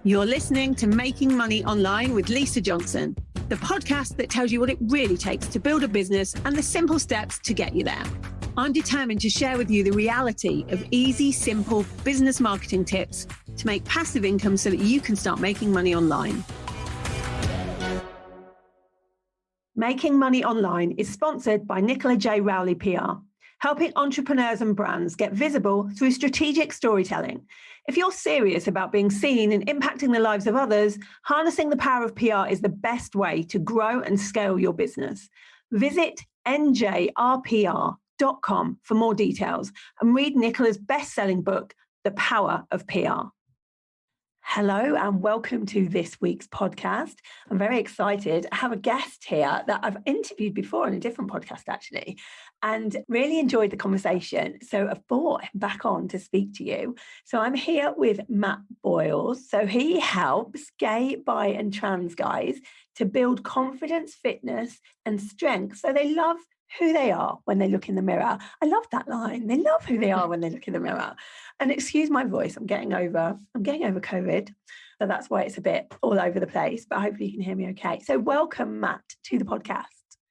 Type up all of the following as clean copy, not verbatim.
You're listening to Making Money Online with Lisa Johnson, the podcast that tells you what it really takes to build a business and the simple steps to get you there. I'm determined to share with you the reality of easy, simple business marketing tips to make passive income so that you can start making money online. Making Money Online is sponsored by Nicola J. Rowley PR, helping entrepreneurs and brands get visible through strategic storytelling. If you're serious about being seen and impacting the lives of others, harnessing the power of PR is the best way to grow and scale your business. Visit njrpr.com for more details and read Nicola's best-selling book, The Power of PR. Hello and welcome to this week's podcast. I'm very excited. I have a guest here that I've interviewed before on a different podcast actually, and really enjoyed the conversation. So I've brought him back on to speak to you. So I'm here with Matt Boyles. So he helps gay, bi and trans guys to build confidence, fitness and strength so they love who they are when they look in the mirror. I love that line. They love who they are when they look in the mirror. And excuse my voice, I'm getting over COVID. So that's why it's a bit all over the place, but hopefully you can hear me okay. So welcome, Matt, to the podcast.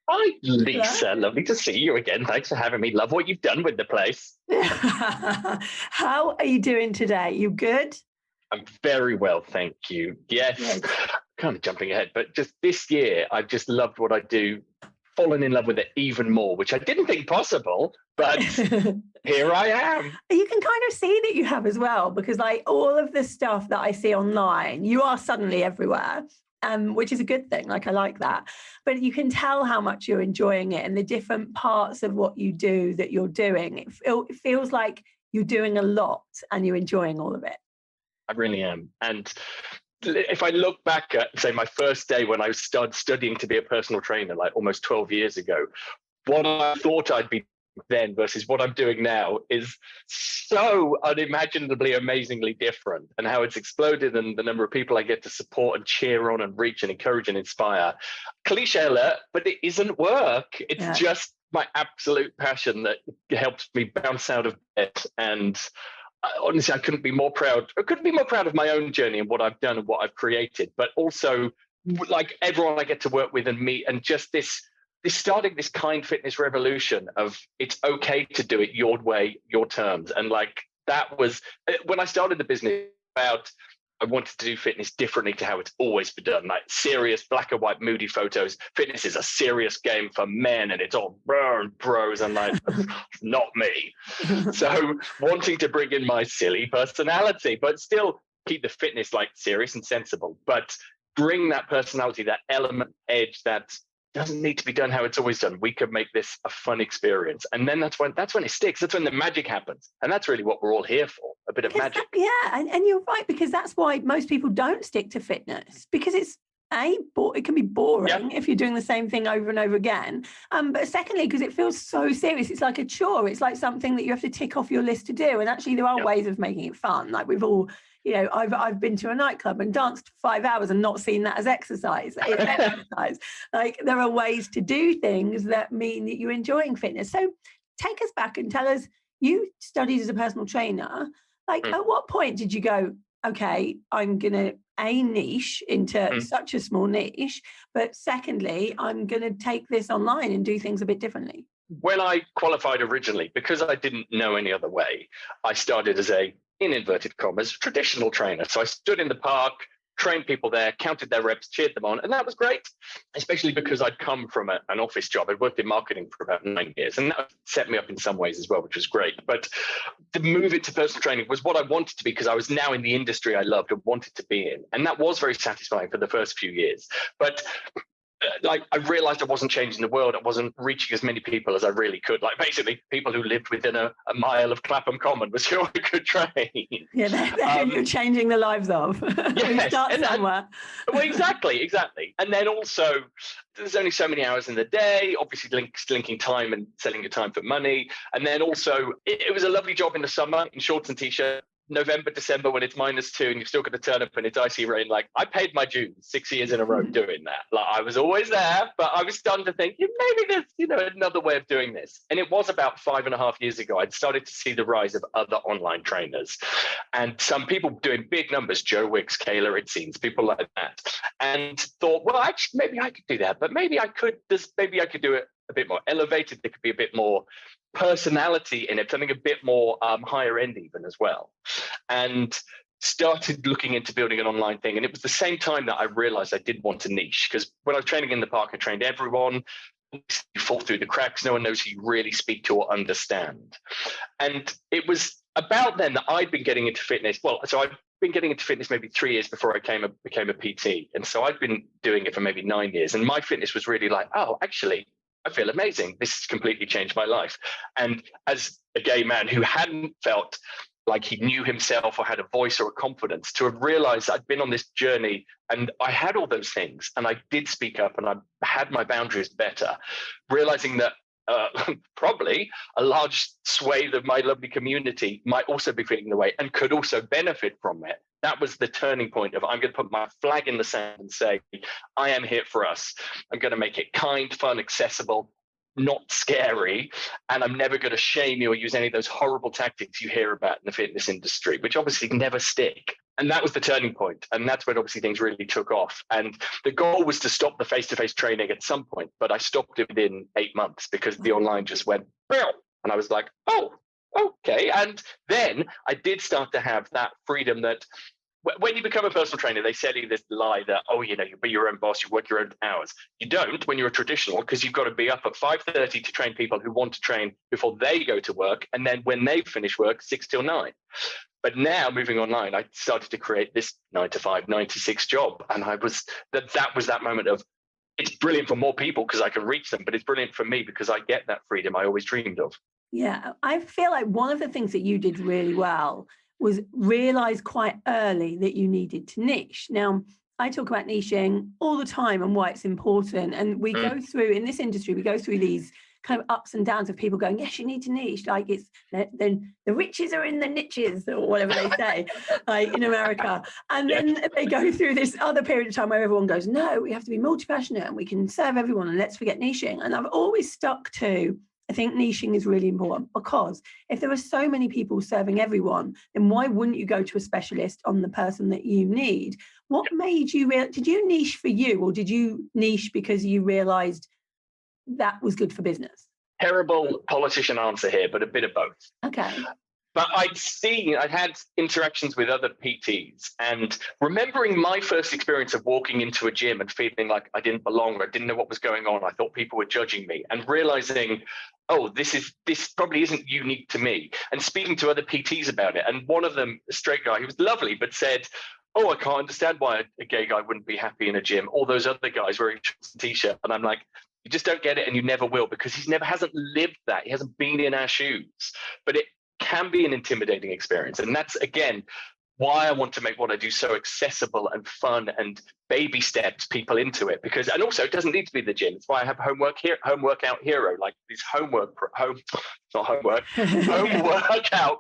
Hi, Lisa. Hello. Lovely to see you again. Thanks for having me. Love what you've done with the place. How are you doing today? You good? I'm very well, thank you. Yes, good. Kind of jumping ahead, but just this year, I've just loved what I do. Fallen in love with it even more, which I didn't think possible, but here I am. You can kind of see that you have as well, because like all of the stuff that I see online, you are suddenly everywhere, which is a good thing. Like I like that, but you can tell how much you're enjoying it and the different parts of what you do that you're doing. It feels like you're doing a lot and you're enjoying all of it. I really am. And if I look back at, say, my first day when I started studying to be a personal trainer, like almost 12 years ago, what I thought I'd be then versus what I'm doing now is so unimaginably, amazingly different, and how it's exploded and the number of people I get to support and cheer on and reach and encourage and inspire. Cliche alert, but it isn't work. It's just my absolute passion that helps me bounce out of bed. And honestly, I couldn't be more proud of my own journey and what I've done and what I've created, but also like everyone I get to work with and meet, and just this starting this kind fitness revolution of it's okay to do it your way, your terms. And like that was when I started the business about I wanted to do fitness differently to how it's always been done, like serious black and white moody photos. Fitness is a serious game for men and it's all bros and like not me. So wanting to bring in my silly personality, but still keep the fitness like serious and sensible, but bring that personality, that element, edge that doesn't need to be done how it's always done. We could make this a fun experience. And then that's when it sticks. That's when the magic happens. And that's really what we're all here for, a bit of magic. And you're right, because that's why most people don't stick to fitness, because it's it can be boring if you're doing the same thing over and over again. But secondly, because it feels so serious. It's like a chore. It's like something that you have to tick off your list to do. And actually there are ways of making it fun. Like we've all, I've been to a nightclub and danced for 5 hours and not seen that as exercise. It's exercise. Like there are ways to do things that mean that you're enjoying fitness. So take us back and tell us, you studied as a personal trainer. Like at what point did you go, okay, I'm going to niche into such a small niche, but secondly, I'm going to take this online and do things a bit differently? When I qualified originally, because I didn't know any other way, I started as in inverted commas, traditional trainer. So I stood in the park, trained people there, counted their reps, cheered them on, and that was great, especially because I'd come from an office job. I'd worked in marketing for about 9 years, and that set me up in some ways as well, which was great. But the move into personal training was what I wanted to be, because I was now in the industry I loved and wanted to be in. And that was very satisfying for the first few years. But I realized I wasn't changing the world. I wasn't reaching as many people as I really could. Like basically people who lived within a mile of Clapham Common was who I could train. Yeah, they're you're changing the lives of. Yes, start somewhere. Well, exactly. And then also, there's only so many hours in the day, obviously linking time and selling your time for money. And then also, it was a lovely job in the summer in shorts and t-shirt. November, December, when it's -2 and you've still got to turn up and it's icy rain, like I paid my dues 6 years in a row doing that. Like I was always there, but I was starting to think maybe there's another way of doing this. And it was about 5.5 years ago, I'd started to see the rise of other online trainers and some people doing big numbers, Joe Wicks, Kayla, it seems, people like that. And thought, well, actually, maybe I could do that, but maybe I could do it a bit more elevated. There could be a bit more personality in it, something a bit more higher end even as well. And started looking into building an online thing. And it was the same time that I realized I did want a niche, because when I was training in the park, I trained everyone. You fall through the cracks. No one knows who you really speak to or understand. And it was about then that I'd been getting into fitness. Well, so I've been getting into fitness maybe 3 years before I became a PT. And so I'd been doing it for maybe 9 years. And my fitness was really like, oh, actually, I feel amazing. This has completely changed my life. And as a gay man who hadn't felt like he knew himself or had a voice or a confidence, to have realized I'd been on this journey and I had all those things and I did speak up and I had my boundaries better, realizing that probably a large swathe of my lovely community might also be feeling the way and could also benefit from it. That was the turning point of I'm going to put my flag in the sand and say, I am here for us. I'm going to make it kind, fun, accessible, not scary. And I'm never going to shame you or use any of those horrible tactics you hear about in the fitness industry, which obviously never stick. And that was the turning point. And that's when obviously things really took off. And the goal was to stop the face-to-face training at some point, but I stopped it within 8 months because the online just went, and I was like, oh, okay. And then I did start to have that freedom that when you become a personal trainer, they sell you this lie that, you be your own boss, you work your own hours. You don't when you're a traditional, because you've got to be up at 5:30 to train people who want to train before they go to work. And then when they finish work, 6 till 9. But now moving online, I started to create this 9 to 5, 9 to 6 job. And that was that moment of, it's brilliant for more people because I can reach them, but it's brilliant for me because I get that freedom I always dreamed of. Yeah, I feel like one of the things that you did really well was realize quite early that you needed to niche. Now, I talk about niching all the time and why it's important. And we go through, in this industry, we go through these kind of ups and downs of people going, yes, you need to niche. Like then the riches are in the niches or whatever they say, like in America. And then they go through this other period of time where everyone goes, no, we have to be multi-passionate and we can serve everyone and let's forget niching. And I've always stuck to, I think niching is really important, because if there are so many people serving everyone, then why wouldn't you go to a specialist on the person that you need? What made you did you niche for you, or did you niche because you realized that was good for business? Terrible politician answer here, but a bit of both. Okay. But I'd had interactions with other PTs, and remembering my first experience of walking into a gym and feeling like I didn't belong or I didn't know what was going on. I thought people were judging me, and realizing, this probably isn't unique to me, and speaking to other PTs about it. And one of them, a straight guy, he was lovely, but said, I can't understand why a gay guy wouldn't be happy in a gym. All those other guys wearing shorts and t-shirt. And I'm like, you just don't get it, and you never will, because hasn't lived that. He hasn't been in our shoes. But it can be an intimidating experience. And that's, again, why I want to make what I do so accessible and fun and baby steps people into it. And also it doesn't need to be the gym. It's why I have home workout hero, like this home workout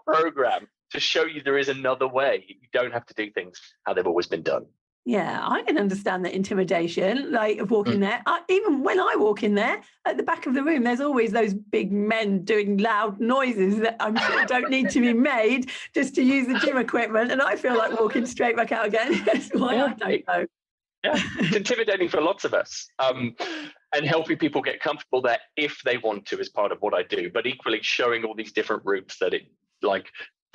program to show you there is another way. You don't have to do things how they've always been done. Yeah, I can understand the intimidation, like of walking there. Even when I walk in there, at the back of the room, there's always those big men doing loud noises that I'm sure don't need to be made just to use the gym equipment. And I feel like walking straight back out again. That's why I don't know. Yeah, it's intimidating for lots of us. And helping people get comfortable there if they want to is part of what I do. But equally showing all these different routes that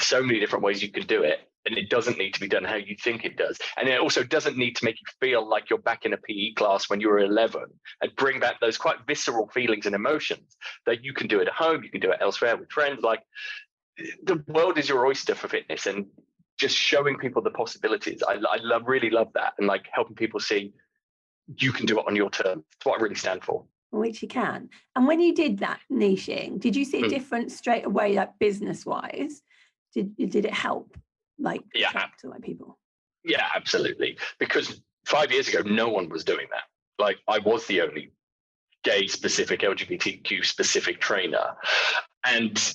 so many different ways you can do it. And it doesn't need to be done how you think it does. And it also doesn't need to make you feel like you're back in a PE class when you were 11, and bring back those quite visceral feelings and emotions that you can do it at home, you can do it elsewhere with friends. Like, the world is your oyster for fitness, and just showing people the possibilities. I really love that. And like helping people see you can do it on your terms. It's what I really stand for. Which you can. And when you did that niching, did you see a difference straight away, like business wise? Did it help? Attract people? Yeah, absolutely. Because 5 years ago, no one was doing that. Like, I was the only gay specific, LGBTQ specific trainer. And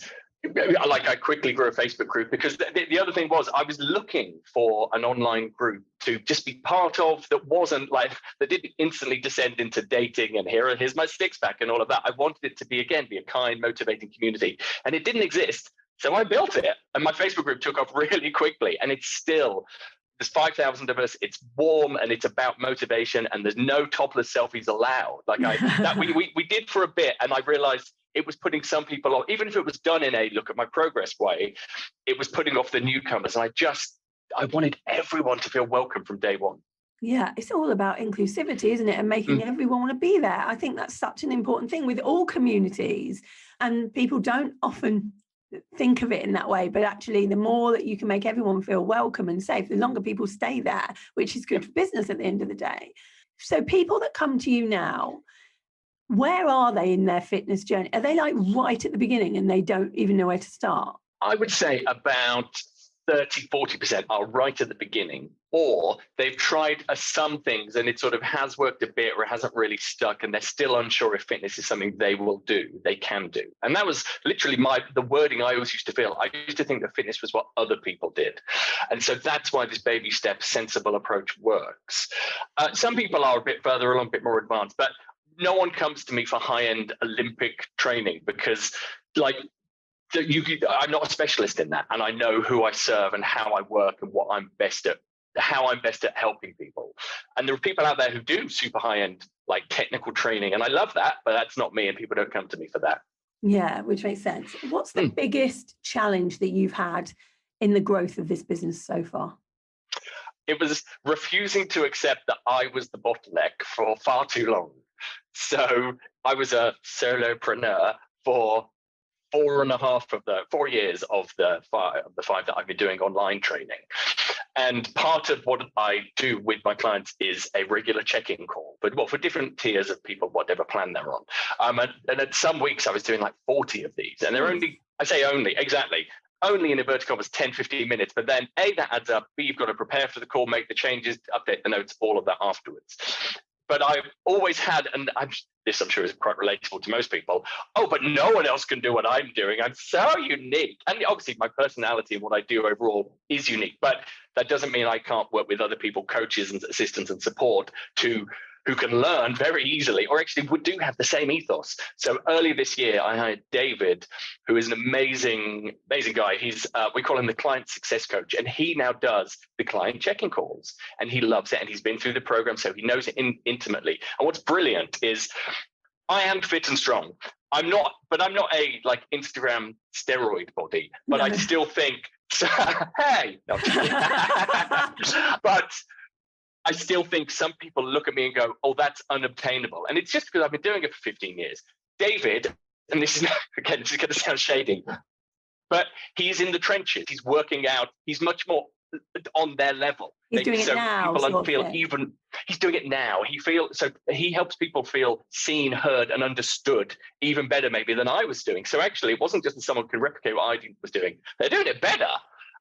I quickly grew a Facebook group because the other thing was I was looking for an online group to just be part of that wasn't like, that didn't instantly descend into dating and here's my six pack and all of that. I wanted it to be a kind, motivating community, and it didn't exist. So I built it, and my Facebook group took off really quickly, and it's still, there's 5,000 of us. It's warm and it's about motivation, and there's no topless selfies allowed. We did for a bit, and I realized it was putting some people off, even if it was done in a look at my progress way, it was putting off the newcomers. And I wanted everyone to feel welcome from day one. Yeah, it's all about inclusivity, isn't it? And making everyone want to be there. I think that's such an important thing with all communities. And people don't often think of it in that way, but actually the more that you can make everyone feel welcome and safe, the longer people stay there, which is good for business at the end of the day. So people that come to you now, where are they in their fitness journey? Are they like right at the beginning and they don't even know where to start? I would say about 30-40% are right at the beginning, or they've tried some things and it sort of has worked a bit or it hasn't really stuck, and they're still unsure if fitness is something they can do. And that was literally the wording I always used to feel. I used to think that fitness was what other people did. And so that's why this baby step, sensible approach works. Some people are a bit further along, a bit more advanced, but no one comes to me for high-end Olympic training because I'm not a specialist in that, and I know who I serve and how I work and what I'm best at, how I'm best at helping people. And there are people out there who do super high-end like technical training, and I love that, but that's not me, and people don't come to me for that. Yeah, which makes sense. What's the biggest challenge that you've had in the growth of this business so far? It was refusing to accept that I was the bottleneck for far too long. So I was a solopreneur for 4 years of the five that I've been doing online training. And part of what I do with my clients is a regular check-in call, but for different tiers of people, whatever plan they're on. And at some weeks I was doing like 40 of these, and they're only in inverted commas 10-15 minutes, but then A, that adds up, B, you've got to prepare for the call, make the changes, update the notes, all of that afterwards. But I've always had, and I'm sure is quite relatable to most people, but no one else can do what I'm doing. I'm so unique. And obviously my personality and what I do overall is unique, but that doesn't mean I can't work with other people, coaches and assistants and support who can learn very easily, or actually do have the same ethos. So earlier this year, I hired David, who is an amazing guy. He's we call him the client success coach, and he now does the client check-in calls, and he loves it, and he's been through the program, so he knows it intimately. And what's brilliant is I am fit and strong. I'm not a like Instagram steroid body, but I still think, hey, no, but I still think some people look at me and go, oh, that's unobtainable. And it's just because I've been doing it for 15 years. David, and this is going to sound shady, but he's in the trenches. He's working out. He's much more on their level. He's doing it now. He's doing it now. He helps people feel seen, heard, and understood even better maybe than I was doing. So actually, it wasn't just that someone could replicate what I was doing. They're doing it better.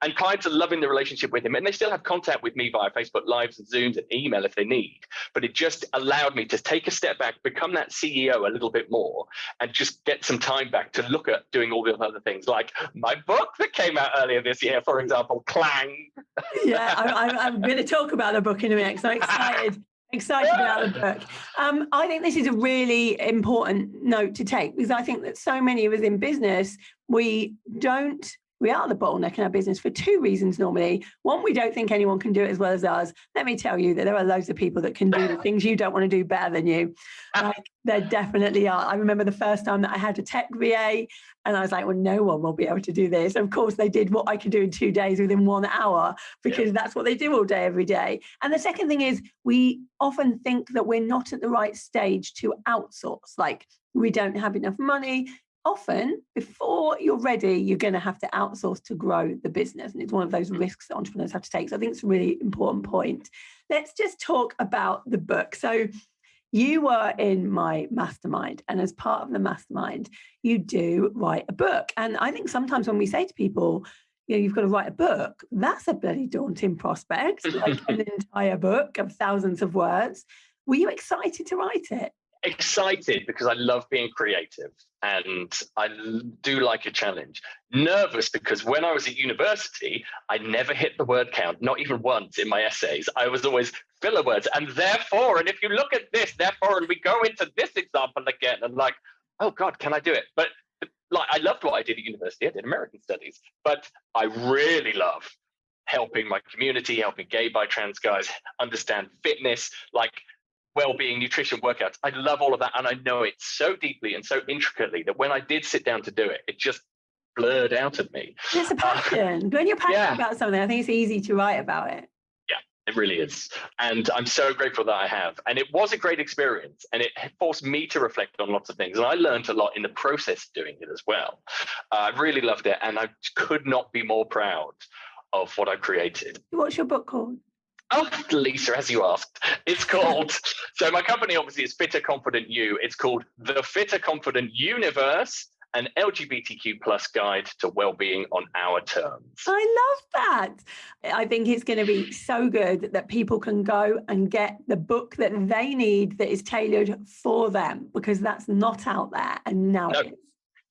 And clients are loving the relationship with him, and they still have contact with me via Facebook Lives and Zooms and email if they need. But it just allowed me to take a step back, become that CEO a little bit more, and just get some time back to look at doing all the other things, like my book that came out earlier this year, for example, Clang. Yeah, I'm going to talk about the book in a minute, because I'm excited about the book. I think this is a really important note to take, because I think that so many of us in business, we are the bottleneck in our business for two reasons normally. One, we don't think anyone can do it as well as us. Let me tell you that there are loads of people that can do the things you don't want to do better than you. There definitely are. I remember the first time that I had a tech VA, and I was like, well, no one will be able to do this. Of course, they did what I could do in 2 days within 1 hour, because that's what they do all day, every day. And the second thing is, we often think that we're not at the right stage to outsource. Like, we don't have enough money. Often, before you're ready, you're going to have to outsource to grow the business. And it's one of those risks that entrepreneurs have to take. So I think it's a really important point. Let's just talk about the book. So you were in my mastermind, and as part of the mastermind, you do write a book. And I think sometimes when we say to people, you've got to write a book, that's a bloody daunting prospect, like an entire book of thousands of words. Were you excited to write it? Excited because I love being creative and I do like a challenge. Nervous because when I was at university, I never hit the word count, not even once in my essays. I was always filler words and therefore, and if you look at this, therefore, and we go into this example again and like, oh God, can I do it? But like, I loved what I did at university. I did American studies, but I really love helping my community, helping gay, bi, trans guys understand fitness, like well-being, nutrition, workouts. I love all of that. And I know it so deeply and so intricately that when I did sit down to do it, it just blurred out of me. It's a passion. When you're passionate about something, I think it's easy to write about it. Yeah, it really is. And I'm so grateful that I have. And it was a great experience. And it forced me to reflect on lots of things. And I learned a lot in the process of doing it as well. I really loved it. And I could not be more proud of what I created. What's your book called? Oh, Lisa, as you asked, it's called, so my company obviously is Fitter Confident You. It's called The Fitter Confident Universe, an LGBTQ plus guide to well-being on our terms. I love that. I think it's going to be so good that people can go and get the book that they need that is tailored for them, because that's not out there, and now it is.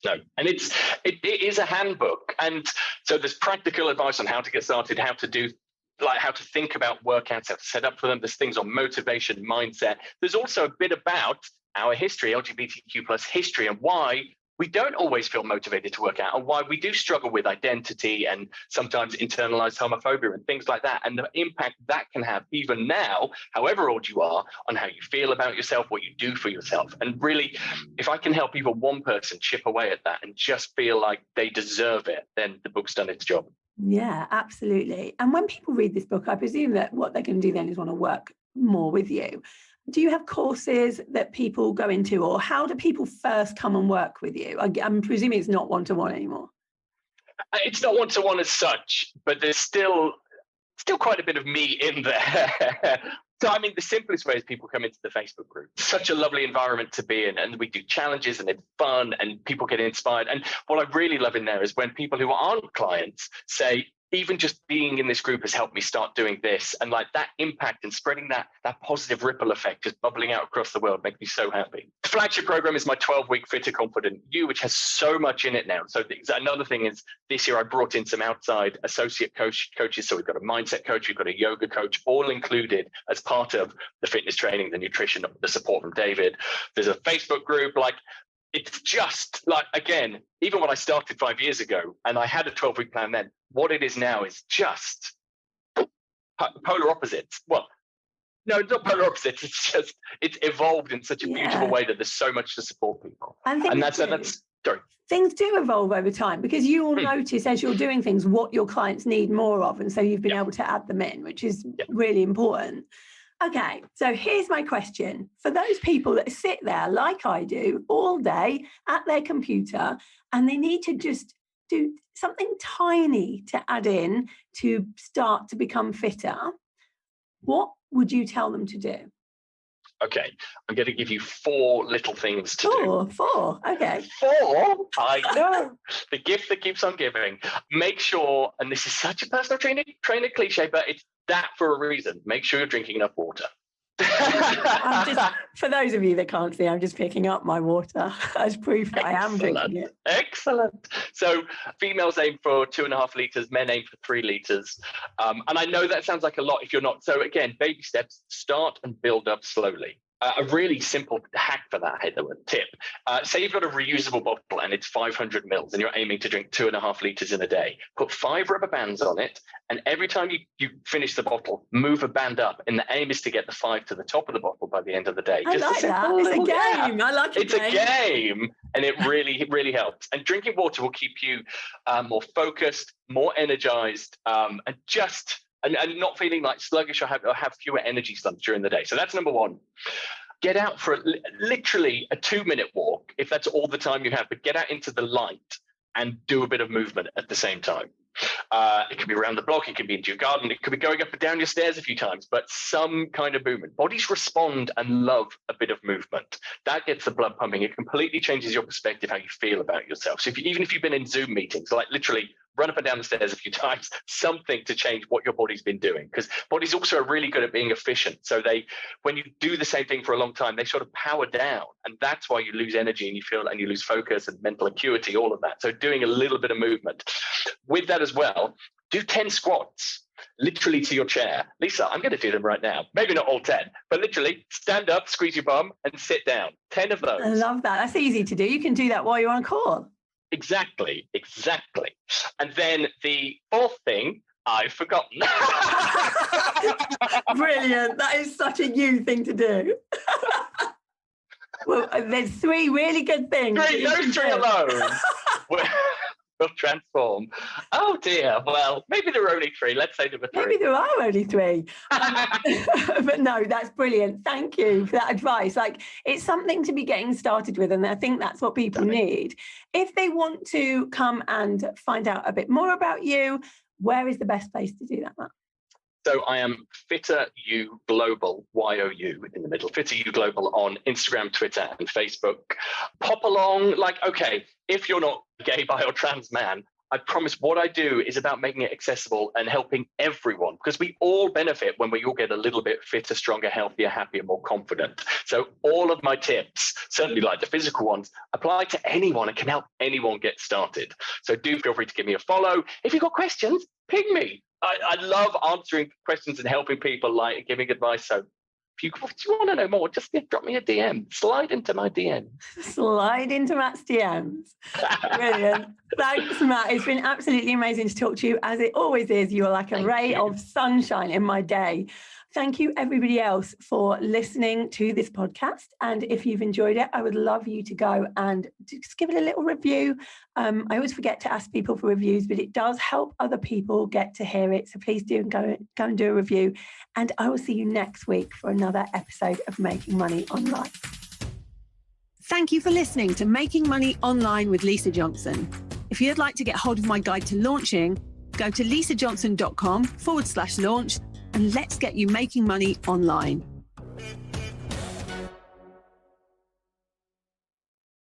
No, and it is a handbook. And so there's practical advice on how to get started, how to do, like how to think about workouts, how to set up for them. There's things on motivation, mindset. There's also a bit about our history, LGBTQ plus history, and why we don't always feel motivated to work out, and why we do struggle with identity and sometimes internalized homophobia and things like that, and the impact that can have even now, however old you are, on how you feel about yourself, what you do for yourself. And really, if I can help even one person chip away at that and just feel like they deserve it, then the book's done its job. Yeah, absolutely. And when people read this book, I presume that what they're going to do then is want to work more with you. Do you have courses that people go into, or how do people first come and work with you? I'm presuming it's not one-to-one anymore. It's not one-to-one as such, but there's still quite a bit of me in there. So, I mean, the simplest way is people come into the Facebook group. Such a lovely environment to be in, and we do challenges and it's fun and people get inspired. And what I really love in there is when people who aren't clients say, even just being in this group has helped me start doing this, and like that impact and spreading that positive ripple effect just bubbling out across the world makes me so happy. The flagship program is my 12-week Fitter Confident You, which has so much in it now. So another thing is this year I brought in some outside associate coaches. So we've got a mindset coach, we've got a yoga coach, all included as part of the fitness training, the nutrition, the support from David. There's a Facebook group. Like, it's just like, again, even when I started 5 years ago and I had a 12-week plan then, what it is now is just polar opposites. Well, no, it's not polar opposites. It's just, it's evolved in such a beautiful way that there's so much to support people. And that's sorry. Things do evolve over time, because you will notice as you're doing things what your clients need more of. And so you've been able to add them in, which is really important. Okay, so here's my question. For those people that sit there like I do all day at their computer and they need to just do something tiny to add in to start to become fitter, what would you tell them to do? Okay, I'm going to give you 4 little things to do. 4, okay. 4? I know. The gift that keeps on giving. Make sure, and this is such a personal trainer cliche, but it's that for a reason. Make sure you're drinking enough water. For those of you that can't see, I'm just picking up my water as proof that I am drinking it. Excellent. So females aim for 2.5 litres, men aim for 3 litres. And I know that sounds like a lot if you're not. So again, baby steps, start and build up slowly. A really simple hack for that, tip. Say you've got a reusable bottle and it's 500 mils and you're aiming to drink 2.5 litres in a day. Put 5 rubber bands on it, and every time you finish the bottle, move a band up. And the aim is to get the 5 to the top of the bottle by the end of the day. I like that. It's a game. I like it. It's a game, and it really helps. And drinking water will keep you more focused, more energized, and not feeling like sluggish or have fewer energy slumps during the day. So that's number 1. Get out for literally a 2-minute walk, if that's all the time you have, but get out into the light and do a bit of movement at the same time. It could be around the block, it could be into your garden, it could be going up and down your stairs a few times, but some kind of movement. Bodies respond and love a bit of movement. That gets the blood pumping. It completely changes your perspective, how you feel about yourself. So even if you've been in Zoom meetings, like literally run up and down the stairs a few times, something to change what your body's been doing. Because bodies also are really good at being efficient. So when you do the same thing for a long time, they sort of power down. And that's why you lose energy and you lose focus and mental acuity, all of that. So doing a little bit of movement. With that as well, do 10 squats, literally to your chair. Lisa, I'm going to do them right now. Maybe not all 10, but literally stand up, squeeze your bum and sit down. 10 of those. I love that. That's easy to do. You can do that while you're on a call. Exactly. And then the fourth thing, I've forgotten. Brilliant. That is such a you thing to do. Well, there's 3 really good things. Those 3 alone will transform. Oh dear. Well, maybe there are only 3. Let's say there were 3. Maybe there are only 3. But no, that's brilliant. Thank you for that advice. Like, it's something to be getting started with. And I think that's what people need. If they want to come and find out a bit more about you, where is the best place to do that, Matt? So I am Fitter You Global, YOU in the middle, Fitter You Global on Instagram, Twitter, and Facebook. Pop along, okay, if you're not gay, bi, or trans man, I promise what I do is about making it accessible and helping everyone, because we all benefit when we all get a little bit fitter, stronger, healthier, happier, more confident. So all of my tips, certainly like the physical ones, apply to anyone and can help anyone get started. So do feel free to give me a follow. If you've got questions, ping me. I love answering questions and helping people, giving advice. So if you want to know more, just drop me a DM. Slide into my DM. Slide into Matt's DMs. Brilliant. Thanks, Matt. It's been absolutely amazing to talk to you, as it always is. You are like a ray of sunshine in my day. Thank you, everybody else, for listening to this podcast. And if you've enjoyed it, I would love you to go and just give it a little review. I always forget to ask people for reviews, but it does help other people get to hear it. So please do go and do a review. And I will see you next week for another episode of Making Money Online. Thank you for listening to Making Money Online with Lisa Johnson. If you'd like to get hold of my guide to launching, go to lisajohnson.com/launch and let's get you making money online.